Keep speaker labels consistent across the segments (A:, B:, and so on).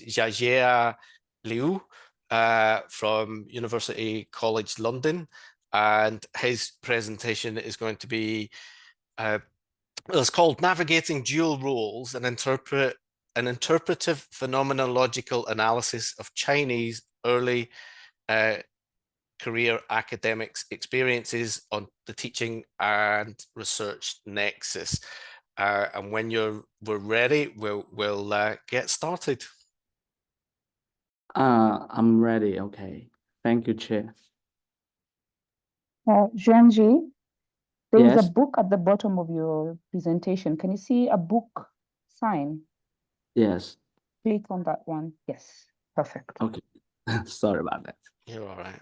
A: Jiajia Liu from University College London, and his presentation is going to be it's called Navigating Dual Roles, an interpretive phenomenological analysis of Chinese early career academics experiences on the teaching and research nexus. And when we're ready, we'll get started.
B: I'm ready. Okay. Thank you, Chair.
C: Zhuangji, there is
B: Yes.
C: a book at the bottom of your presentation. Can you see a book sign?
B: Yes.
C: Click on that one. Yes, perfect.
B: Okay. Sorry about that.
A: You're all right.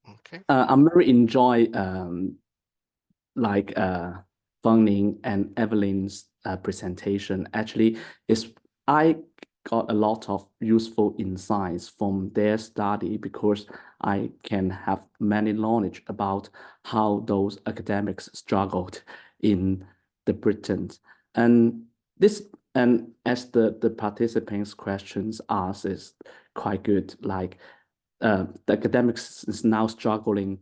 A: Okay.
B: I'm very enjoy Feng and Evelyn's presentation. Actually, I got a lot of useful insights from their study because I can have many knowledge about how those academics struggled in the Britain. And as the participants' questions asked is quite good, like the academics is now struggling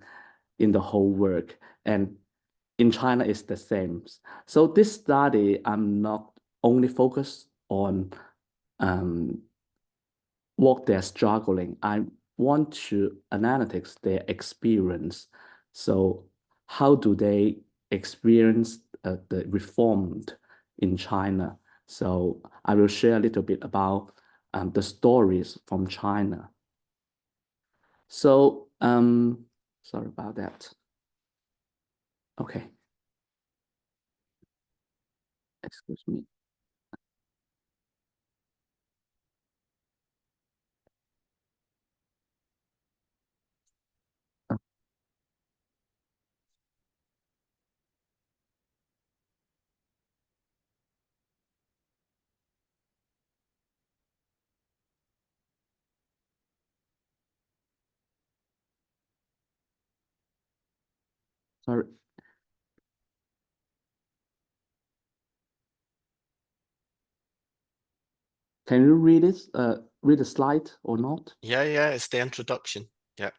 B: in the whole work, and in China it's the same. So this study, I'm not only focused on what they're struggling. I want to analytics their experience. So how do they experience the reformed in China? So I will share a little bit about the stories from China. So sorry about that. Okay. Excuse me. Sorry. Can you read it? Read the slide or not?
A: Yeah, it's the introduction. Yeah.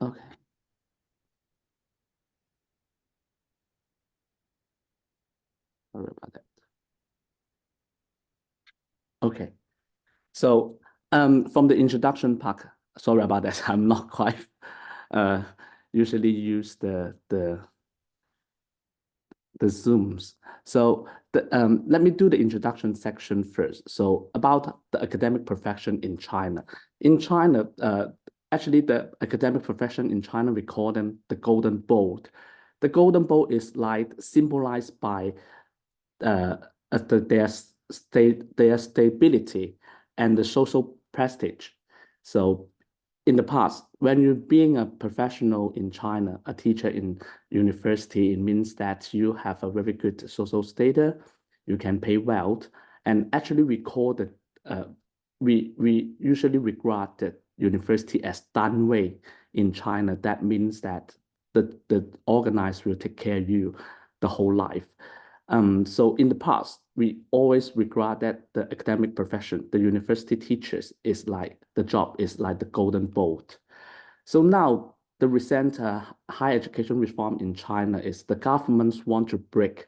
B: Okay. Sorry about that. Okay. So from the introduction part, sorry about that. I'm not quite usually use the Zooms. So let me do the introduction section first. So about the academic profession in China. In China, actually the academic profession in China, we call them the Golden Bolt. The Golden Bolt is like symbolized by their stability and the social prestige. So in the past, when you're being a professional in China, a teacher in university, it means that you have a very good social status, you can pay well. And actually we call the, we usually regard the university as danwei in China. That means that the organizer will take care of you the whole life. So in the past, we always regard that the academic profession, the university teachers, is like the job is like the golden bolt. So now the recent higher education reform in China is the governments want to break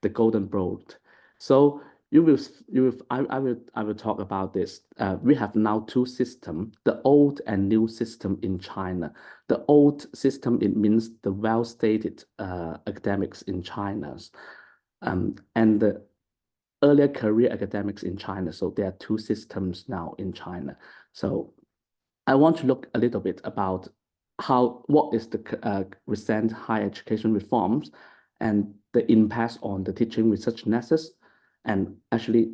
B: the golden bolt. So I will talk about this. We have now two systems, the old and new system in China. The old system, it means the well-stated academics in China. And the earlier career academics in China. So there are two systems now in China. So I want to look a little bit about what is the recent higher education reforms and the impact on the teaching research nexus. And actually,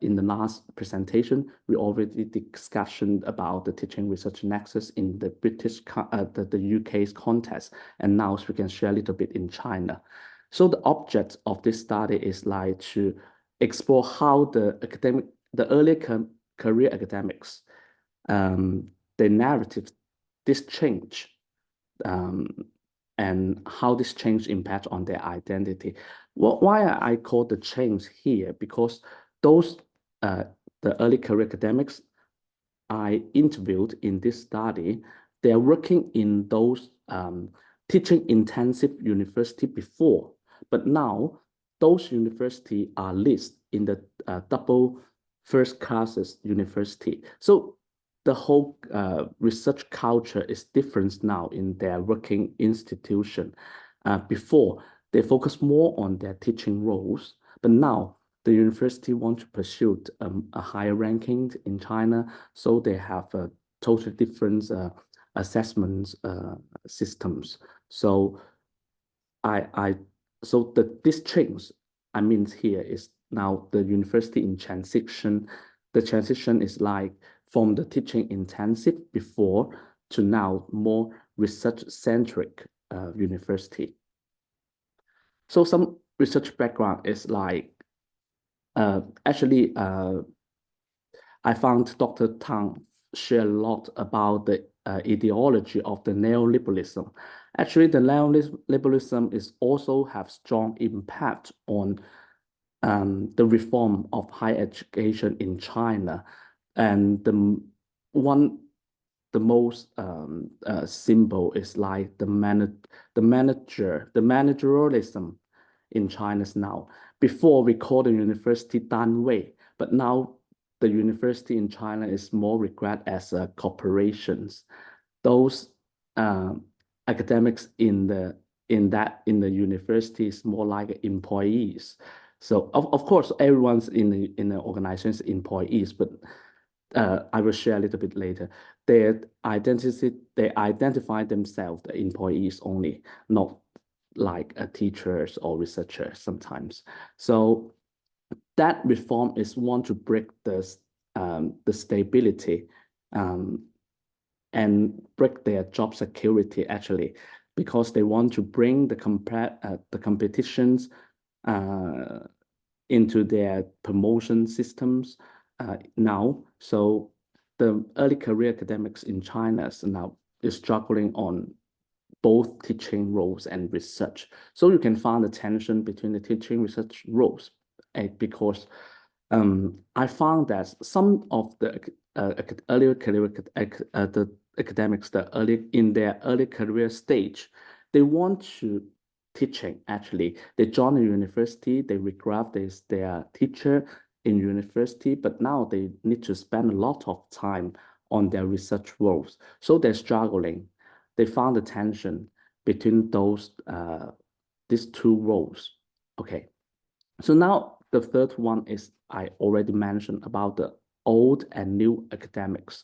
B: in the last presentation, we already discussion about the teaching research nexus in the the UK's context, and now we can share a little bit in China. So the object of this study is like to explore how the early career academics, the narrative, this change and how this change impacts on their identity. Well, why I call the change here, because those the early career academics I interviewed in this study, they're working in those teaching intensive university before, but now those universities are listed in the double first classes university. So the whole research culture is different now in their working institution. Before, they focus more on their teaching roles, but now the university want to pursue a higher ranking in China, so they have a totally different assessment systems. So this change I mean here is now the university in transition. The transition is like from the teaching intensive before to now more research-centric university. So some research background is like, actually, I found Dr. Tang share a lot about the ideology of the neoliberalism. Actually, the neoliberalism is also have strong impact on the reform of higher education in China. And the most symbol is like the managerialism in China now. Before we call the university Danwei, but now the university in China is more regarded as corporations. Those academics in the university is more like employees. So of course everyone's in the organization is employees, but I will share a little bit later. They identify themselves the employees only, not like teachers or researchers sometimes. So that reform is want to break the stability and break their job security actually, because they want to bring the competitions into their promotion systems now. So the early career academics in China now is struggling on both teaching roles and research. So you can find the tension between the teaching research roles, because I found that some of the earlier career the academics in their early career stage, they want to teaching actually. They join the university, they regard as their teacher in university, but now they need to spend a lot of time on their research roles. So they're struggling. They found the tension between these two roles. Okay. So now the third one is I already mentioned about the old and new academics.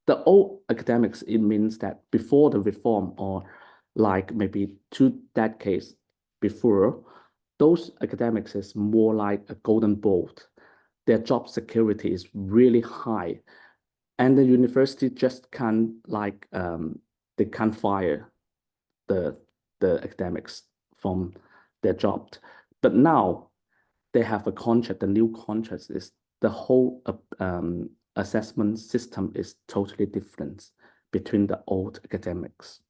B: The old academics, it means that before the reform or like maybe 2 decades before, those academics is more like a golden bolt. Their job security is really high. And the university just can't like, they can't fire the academics from their job. But now they have a contract. The new contract is the whole assessment system is totally different between the old academics.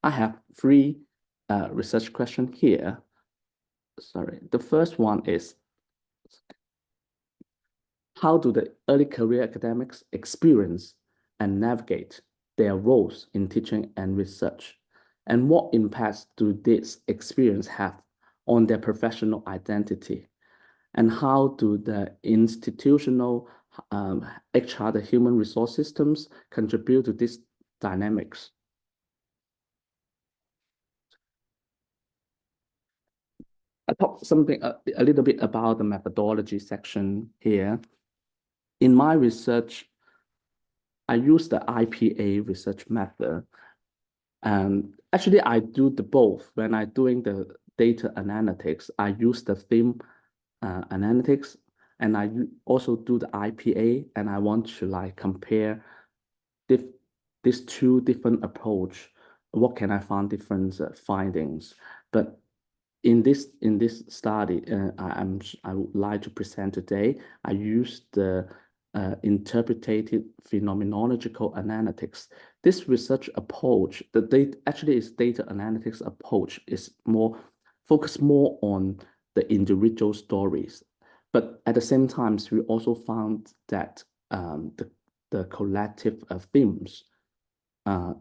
B: I have 3 research questions here. Sorry, the first one is, how do the early career academics experience and navigate their roles in teaching and research? And what impacts do this experience have on their professional identity? And how do the institutional HR, the human resource systems, contribute to these dynamics? I talk something a little bit about the methodology section here. In my research, I use the IPA research method. Actually, I do the both. When I'm doing the data analytics, I use the theme analytics, and I also do the IPA, and I want to like compare these 2 different approach. What can I find different findings? But in this study, I would like to present today. I use the interpretative phenomenological analytics. This research approach, the data actually is data analytics approach, is more focused more on the individual stories. But at the same time, we also found that the collective themes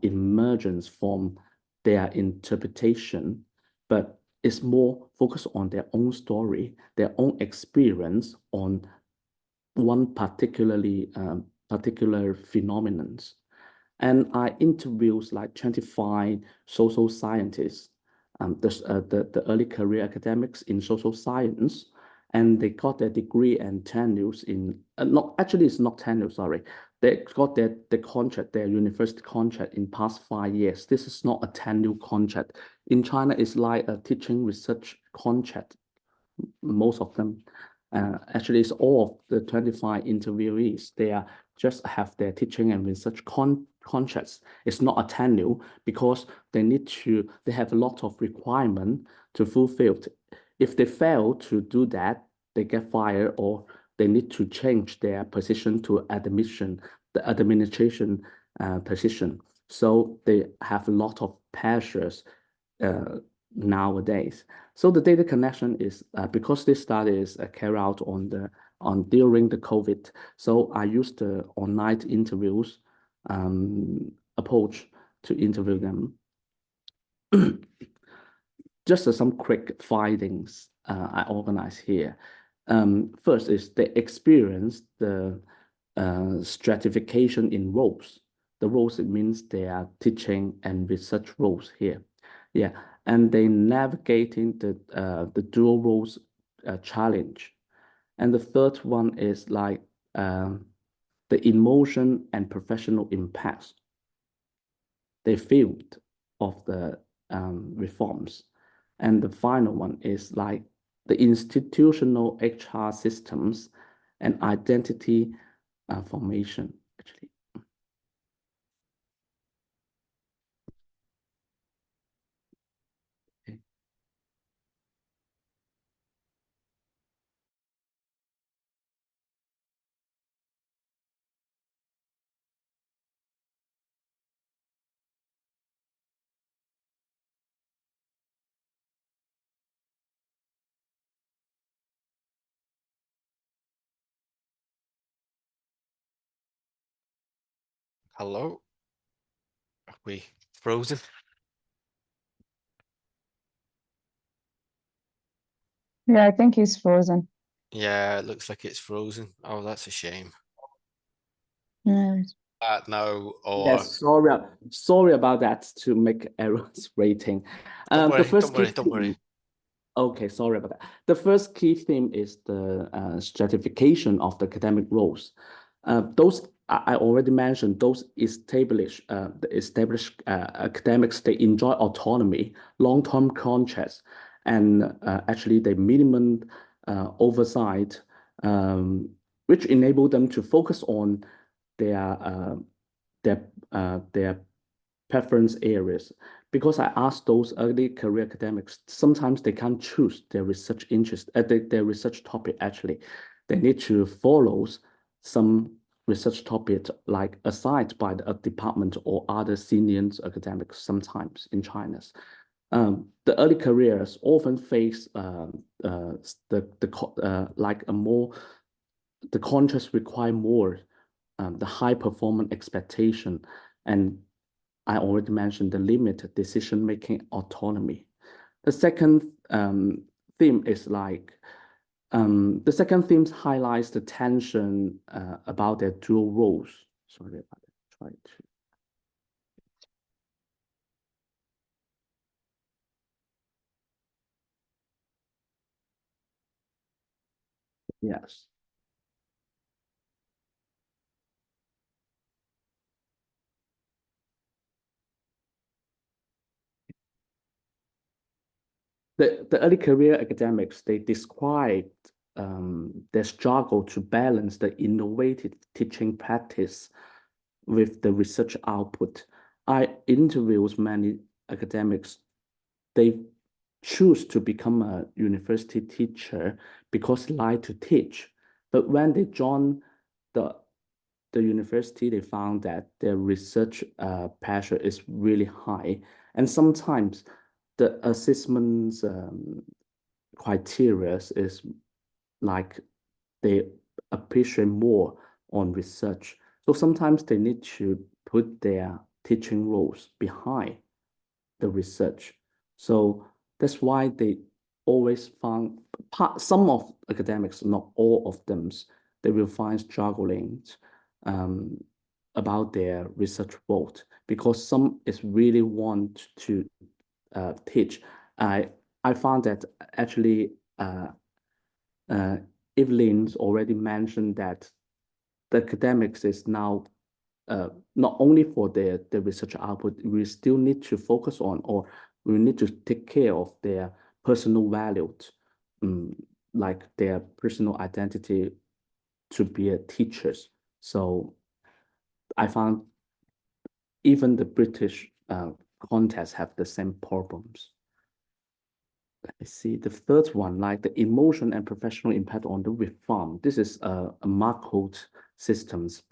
B: emergence from their interpretation, but it's more focused on their own story, their own experience on one particular phenomenon. And I interviews like 25 social scientists, the early career academics in social science, and they got their degree and tenures in, not actually it's not tenure, sorry. They got their contract, their university contract in past 5 years. This is not a tenure contract. In China, it's like a teaching research contract, most of them. Actually, it's all of the 25 interviewees. They are just have their teaching and research contracts. It's not a tenure because they have a lot of requirement to fulfill. If they fail to do that, they get fired or they need to change their position to the administration position. So they have a lot of pressures nowadays. So the data connection is because this study is carried out during the COVID. So I used the online interviews approach to interview them. Just some quick findings I organized here. First is they experience the stratification in roles. The roles, it means they are teaching and research roles here. Yeah, and they navigating the dual roles challenge. And the third one is like the emotion and professional impacts they felt of the reforms. And the final one is like the institutional HR systems and identity formation, actually. Okay.
A: Hello? Are we frozen?
C: Yeah, I think he's frozen.
A: Yeah, it looks like it's frozen. Oh, that's a shame.
C: Yeah.
A: Now or
B: Yes, sorry about that to make errors rating.
A: don't
B: The
A: worry,
B: first
A: don't worry,
B: key
A: don't worry.
B: theme, okay, sorry about that. The first key theme is the stratification of the academic roles. Those I already mentioned, those established academics, they enjoy autonomy, long-term contracts, and actually the minimum oversight, which enable them to focus on their their preference areas. Because I asked those early career academics, sometimes they can't choose their research interest, their research topic actually. They need to follow some research topic like assigned by the department or other senior academics sometimes in China. The early careers often face the contracts require more the high performance expectation, and I already mentioned the limited decision-making autonomy. The second theme is like, the second theme highlights the tension about their dual roles. Sorry about it. Try to. Yes. The early career academics, they described their struggle to balance the innovative teaching practice with the research output. I interviewed many academics. They choose to become a university teacher because they like to teach. But when they join the the university, they found that their research pressure is really high. And sometimes the assessment criteria is like they appreciate more on research. So sometimes they need to put their teaching roles behind the research. So that's why they always found some of academics, not all of them, they will find struggling about their research work because some is really want to teach. I found that actually Evelyn's already mentioned that the academics is now not only for the research output, we still need to focus on, or we need to take care of their personal values, like their personal identity to be a teachers. So I found even the British contests have the same problems. Let me see the third one, like the emotion and professional impact on the reform. This is a Markov systems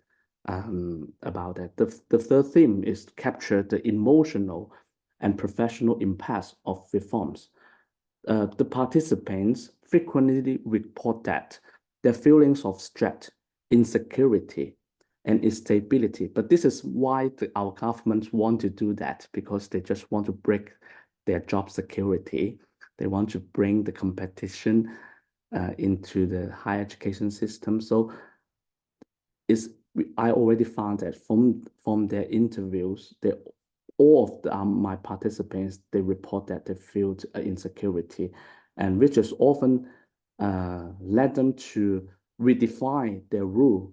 B: about that. The third theme is capture the emotional and professional impacts of reforms. The participants frequently report that their feelings of stress, insecurity, and instability. But this is why our governments want to do that, because they just want to break their job security. They want to bring the competition into the higher education system. So I already found that from their interviews, all of my participants, they report that they feel insecurity, and which is often led them to redefine their rule,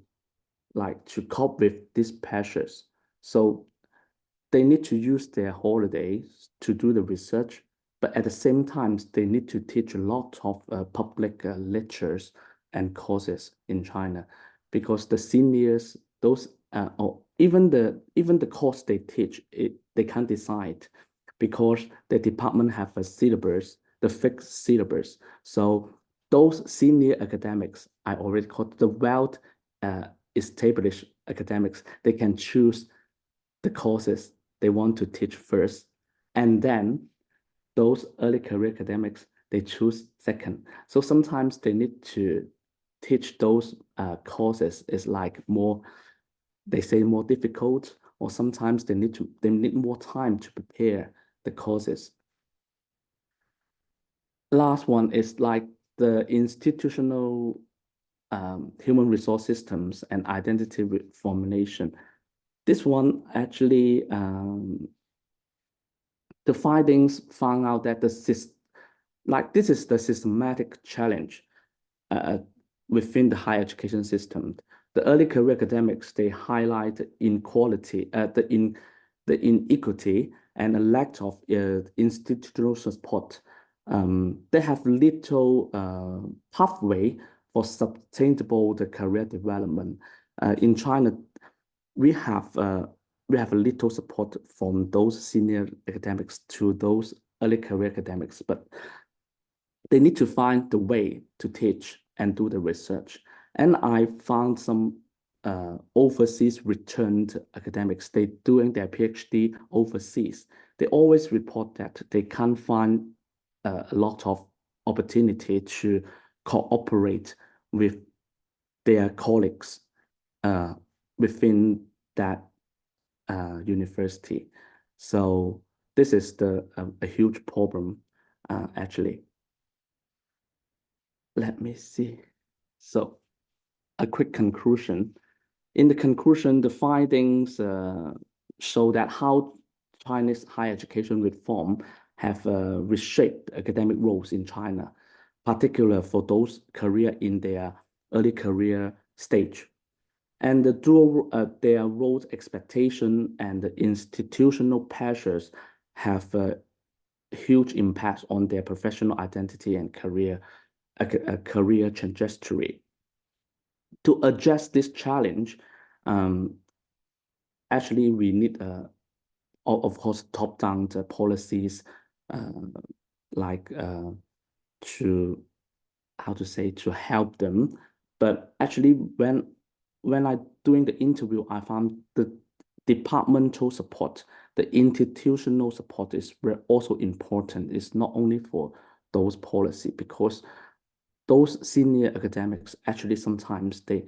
B: like to cope with these pressures. So they need to use their holidays to do the research, but at the same time, they need to teach a lot of public lectures and courses in China, because the seniors, those or even the course they teach, they can't decide, because the department have a syllabus, the fixed syllabus. So those senior academics, I already called the well established academics, they can choose the courses they want to teach first, and then those early career academics, they choose second. So sometimes they need to teach those courses is like more, they say more difficult, or sometimes they need more time to prepare the courses. Last one is like the institutional human resource systems and identity formulation. This one actually the findings found out that this is the systematic challenge within the higher education system. The early career academics, they highlight inequality, the inequity and a lack of institutional support. They have little pathway for sustainable career development. In China, we have a little support from those senior academics to those early career academics, but they need to find the way to teach and do the research. And I found some overseas returned academics, they doing their PhD overseas. They always report that they can't find a lot of opportunity to cooperate with their colleagues within that university. So this is a huge problem, actually. Let me see. So a quick conclusion. In the conclusion, the findings show that how Chinese higher education reform have reshaped academic roles in China, particularly for those career in their early career stage. And their role expectation and the institutional pressures have a huge impact on their professional identity and career trajectory. To address this challenge, actually we need, of course, top-down policies, like to help them. But actually, when I doing the interview, I found the departmental support, the institutional support is also important. It's not only for those policy, because those senior academics actually sometimes they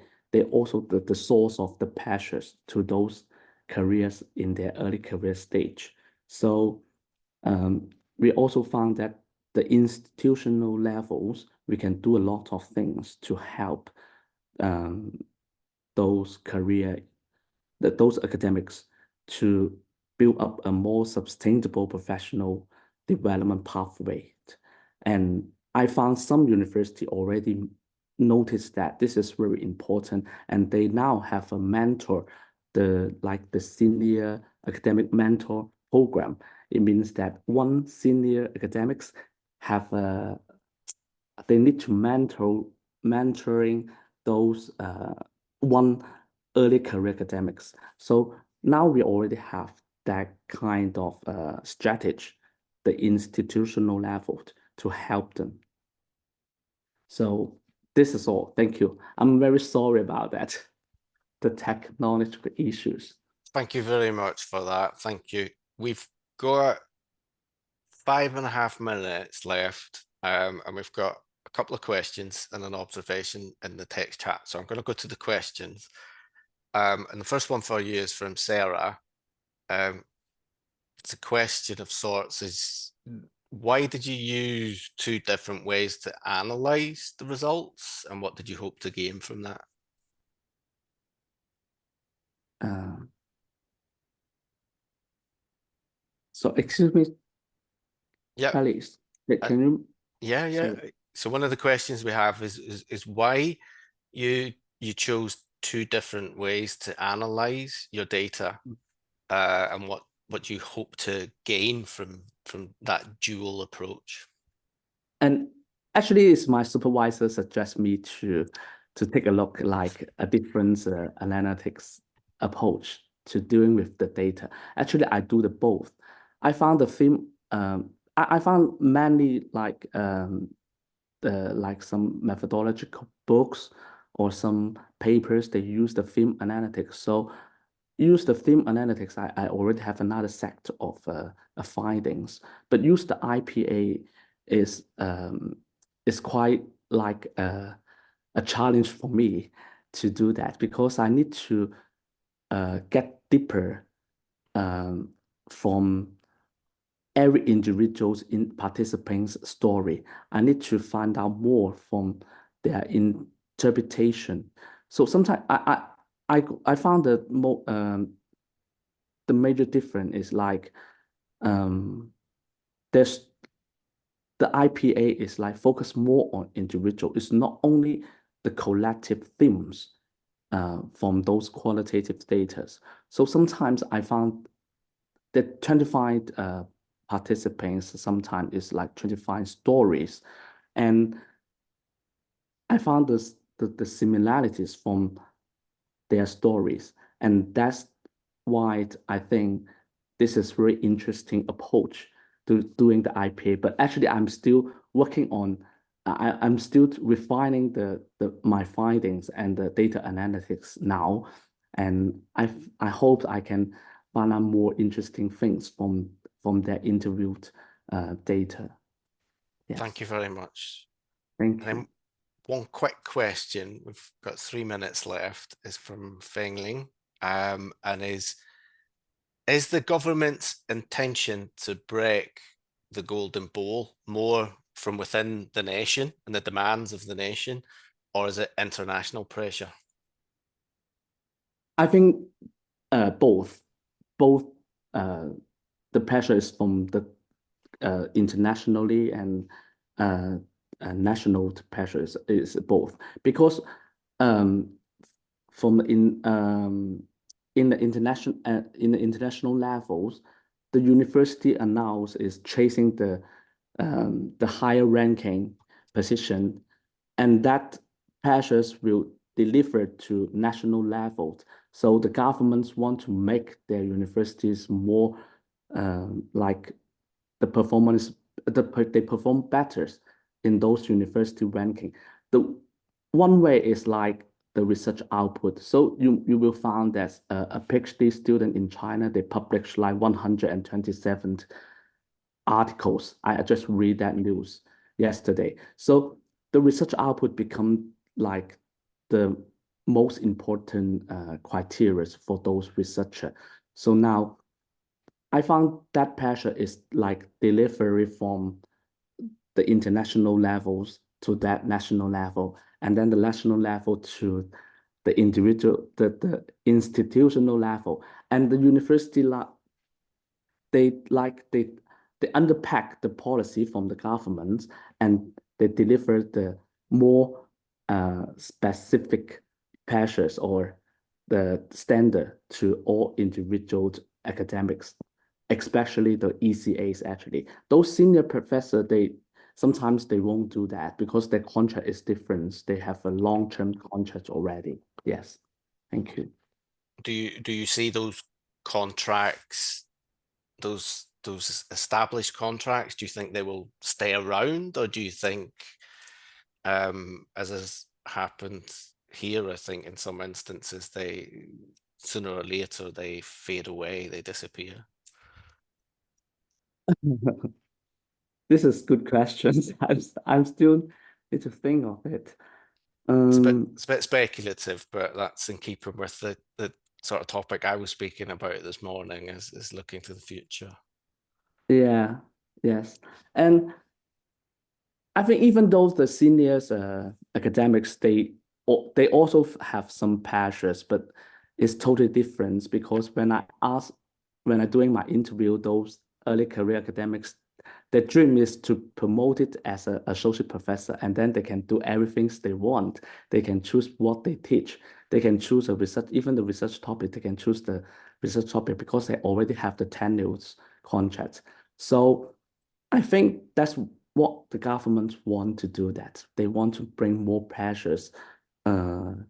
B: also the source of the pressures to those careers in their early career stage. So we also found that the institutional levels, we can do a lot of things to help those those academics to build up a more sustainable professional development pathway. And I found some university already noticed that this is very important, and they now have a mentor, the senior academic mentor program. It means that one senior academics have they need to mentoring those one early career academics. So now we already have that kind of strategy, the institutional level to help them. So this is all. Thank you. I'm very sorry about that, the technological issues.
A: Thank you very much for that. Thank you. We've got 5.5 minutes left, and we've got a couple of questions and an observation in the text chat. So I'm going to go to the questions. And the first one for you is from Sarah. It's a question of sorts, is why did you use two different ways to analyze the results, and what did you hope to gain from that?
B: So excuse me,
A: Yeah.
B: Alice, can you?
A: Yeah.
B: Sorry.
A: So one of the questions we have is why you chose two different ways to analyze your data, and what you hope to gain from that dual approach.
B: And actually, it's my supervisor suggest me to take a look like a different analytics approach to dealing with the data. Actually, I do the both. I found the theme. I found many like some methodological books or some papers. They use the theme analytics. So use the theme analytics. I already have another set of findings, but use the IPA is quite like a challenge for me to do that, because I need to get deeper from every individual's participant's story. I need to find out more from their interpretation. So sometimes I found that more the major difference is like there's the IPA is like focus more on individual. It's not only the collective themes from those qualitative data. So sometimes I found that 25 participants sometimes is like 25 stories, and I found the similarities from their stories, and that's why I think this is very interesting approach to doing the IPA. But actually, I'm still working on. I'm still refining my findings and the data analytics now, and I hope I can find out more interesting things from their interviewed data. Yes.
A: Thank you very much.
B: Thank you.
A: One quick question, we've got 3 minutes left, is from Feng Ling, and is the government's intention to break the golden bowl more from within the nation and the demands of the nation, or is it international pressure?
B: I think both. The pressure is from the internationally and national pressure is both, because from in the international levels, the university announced is chasing the higher ranking position, and that pressures will deliver to national level. So the governments want to make their universities more like the performance, they perform better in those university ranking. The one way is like the research output. So you will find that a PhD student in China, they publish like 127 articles. I just read that news yesterday. So the research output become like the most important criteria for those researchers. So now I found that pressure is like delivery from the international levels to that national level, and then the national level to the individual, the institutional level, and the university they underpack the policy from the government, and they deliver the more specific pressures or the standard to all individual academics, especially the ECAs. Actually, those senior professors, sometimes they won't do that because their contract is different. They have a long-term contract already. Yes, thank you.
A: Do you see those contracts, those established contracts? Do you think they will stay around, or do you think, as has happened here, I think in some instances they sooner or later they fade away, they disappear?
B: This is good questions. I'm still need to think of it.
A: It's a bit speculative, but that's in keeping with the sort of topic I was speaking about this morning, is looking to the future.
B: Yeah, yes. And I think even though the seniors academics, they also have some passions, but it's totally different because when I doing my interview, those early career academics, their dream is to promote it as a associate professor, and then they can do everything they want. They can choose what they teach. They can choose a research, even the research topic, they can choose the research topic because they already have the tenures contract. So I think that's what the government want to do, that they want to bring more pressures in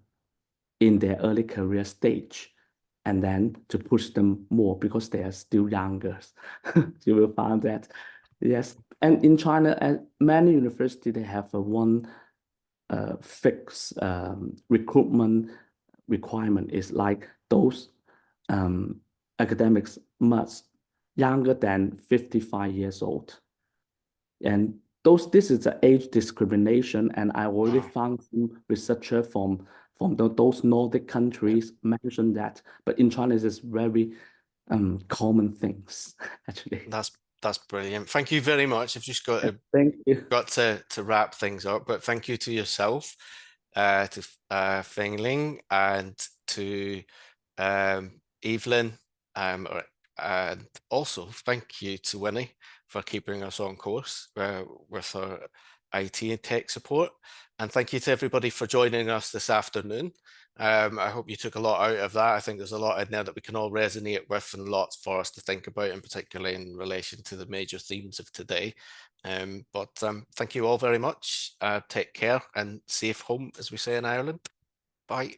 B: their early career stage, and then to push them more because they are still younger. You will find that. Yes. And in China, at many universities, they have one fixed recruitment requirement is like those academics must younger than 55 years old. And this is the age discrimination, and I already found some researcher from those Nordic countries mentioned that, but in China it's very common things actually.
A: That's brilliant. Thank you very much. I've just
B: Thank you.
A: got to wrap things up, but thank you to yourself, to Feng Ling, and to Evelyn, and also thank you to Winnie for keeping us on course with our IT and tech support. And thank you to everybody for joining us this afternoon. I hope you took a lot out of that. I think there's a lot in there that we can all resonate with, and lots for us to think about, and particularly in relation to the major themes of today. But thank you all very much. Take care and safe home, as we say in Ireland. Bye.